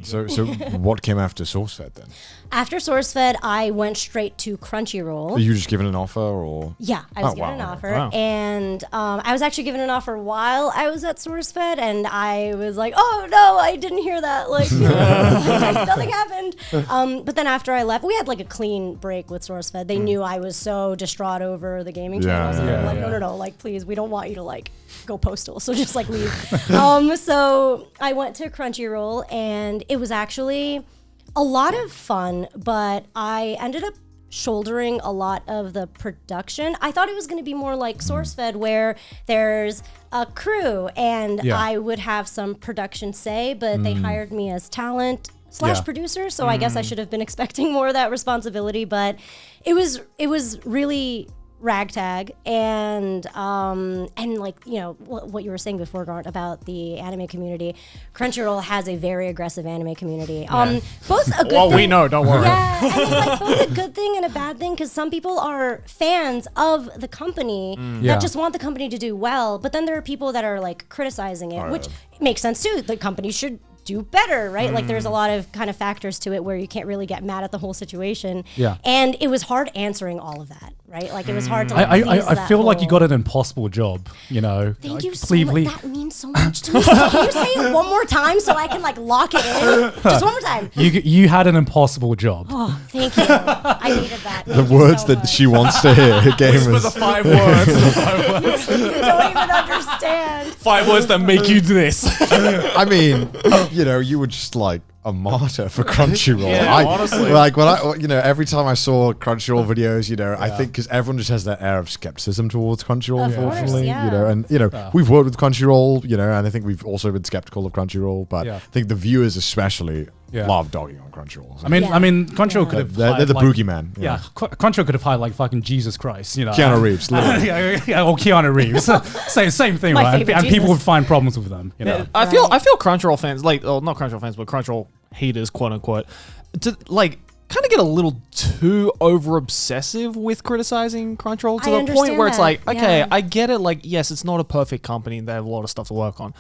So what came after SourceFed then? After SourceFed, I went straight to Crunchyroll. Are you just given an offer or? Yeah, I was given an offer. And I was actually given an offer while I was at SourceFed, and I was like, oh no, I didn't hear that. Like, nothing happened. But then after I left, we had like a clean break with SourceFed. They knew I was so distraught over the gaming channels. And they were like, no, like, please, we don't want you to like go postal. So just like leave. So I went to Crunchyroll, and it was actually a lot of fun, but I ended up shouldering a lot of the production. I thought it was going to be more like SourceFed, where there's a crew and I would have some production say, but they hired me as talent / producer, so I guess I should have been expecting more of that responsibility. But it was really ragtag, and like, you know, what you were saying before, Grant, about the anime community. Crunchyroll has a very aggressive anime community. Both a good thing. We know, don't worry. Yeah, and it's like both a good thing and a bad thing, because some people are fans of the company that just want the company to do well, but then there are people that are like criticizing it, which makes sense too. The company should do better, right? Like there's a lot of kind of factors to it where you can't really get mad at the whole situation. Yeah. And it was hard answering all of that, right? Like it was hard to like, I feel like you got an impossible job, you know. Thank you so much. That means so much to me. Can you say it one more time so I can like lock it in? Just one more time. You had an impossible job. Oh, thank you. I needed that. The words that she wants to hear. Whisper the 5 words. You don't even understand. 5 words that make you do this. I mean, you know, you were just like a martyr for Crunchyroll. Honestly. Like when I, you know, every time I saw Crunchyroll videos, you know, I think because everyone just has that air of skepticism towards Crunchyroll, unfortunately, you know, and you know, we've worked with Crunchyroll, you know, and I think we've also been skeptical of Crunchyroll, but I think the viewers especially love dogging on Crunchyroll. So. I mean, Crunchyroll could have. They're the boogeyman. Yeah, Crunchyroll could have hired like fucking Jesus Christ, you know, Keanu Reeves, literally. or Keanu Reeves, same thing, right? And people would find problems with them. You know, I feel Crunchyroll fans, like, not Crunchyroll fans, but Crunchyroll haters, quote unquote, to like kind of get a little too over obsessive with criticizing Crunchyroll to the point where it's like, okay, I get it. Like, yes, it's not a perfect company. They have a lot of stuff to work on.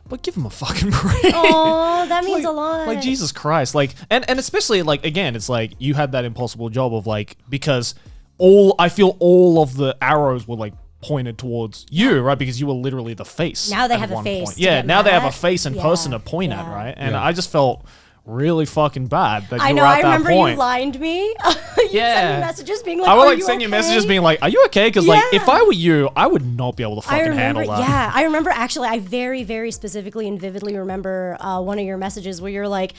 But give them a fucking break. Oh, that means a lot. Like, Jesus Christ. Like, and especially, like, again, it's like you had that impossible job of, like, because I feel all of the arrows were, like, pointed towards you, right? Because you were literally the face. Now they have a face. Yeah, now they have a face and person to point at, right? And I just felt really fucking bad that you were at that point. I remember you lined me. You sent me messages being like, I would like send you messages being like, are you okay? Because like, if I were you, I would not be able to fucking handle that. Yeah, I remember actually, I very, very specifically and vividly remember one of your messages where you're like,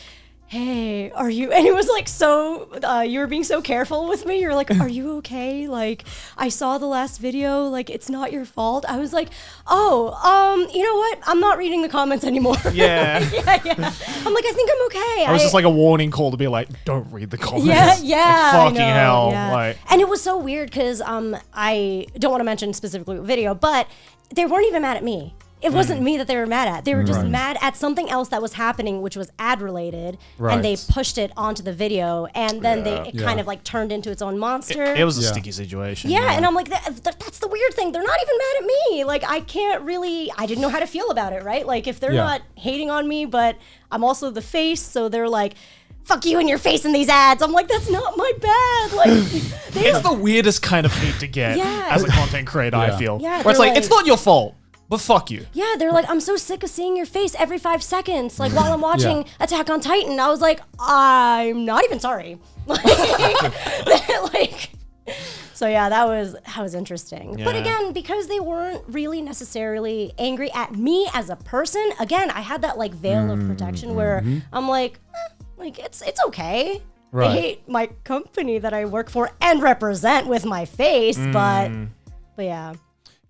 hey, are you, and it was like, so, you were being so careful with me. You're like, are you okay? Like, I saw the last video, like, it's not your fault. I was like, oh, you know what? I'm not reading the comments anymore. Yeah. I'm like, I think I'm okay. I was just like a warning call to be like, don't read the comments. Yeah. Like, fucking hell. Yeah. Like, and it was so weird because I don't want to mention specifically what video, but they weren't even mad at me. It wasn't me that they were mad at. They were just mad at something else that was happening, which was ad related, and they pushed it onto the video, and then it kind of like turned into its own monster. It was a sticky situation. Yeah, and I'm like, that's the weird thing. They're not even mad at me. Like, I didn't know how to feel about it, right? Like, if they're not hating on me, but I'm also the face, so they're like, fuck you and your face in these ads. I'm like, that's not my bad. Like, it's the weirdest kind of hate to get as a content creator, I feel. Yeah, where it's like, it's not your fault. But fuck you. Yeah, they're like, I'm so sick of seeing your face every 5 seconds. Like, while I'm watching Attack on Titan, I was like, I'm not even sorry. So yeah, that was interesting. Yeah. But again, because they weren't really necessarily angry at me as a person, again, I had that like veil of protection where I'm like, it's okay. Right. They hate my company that I work for and represent with my face, but yeah.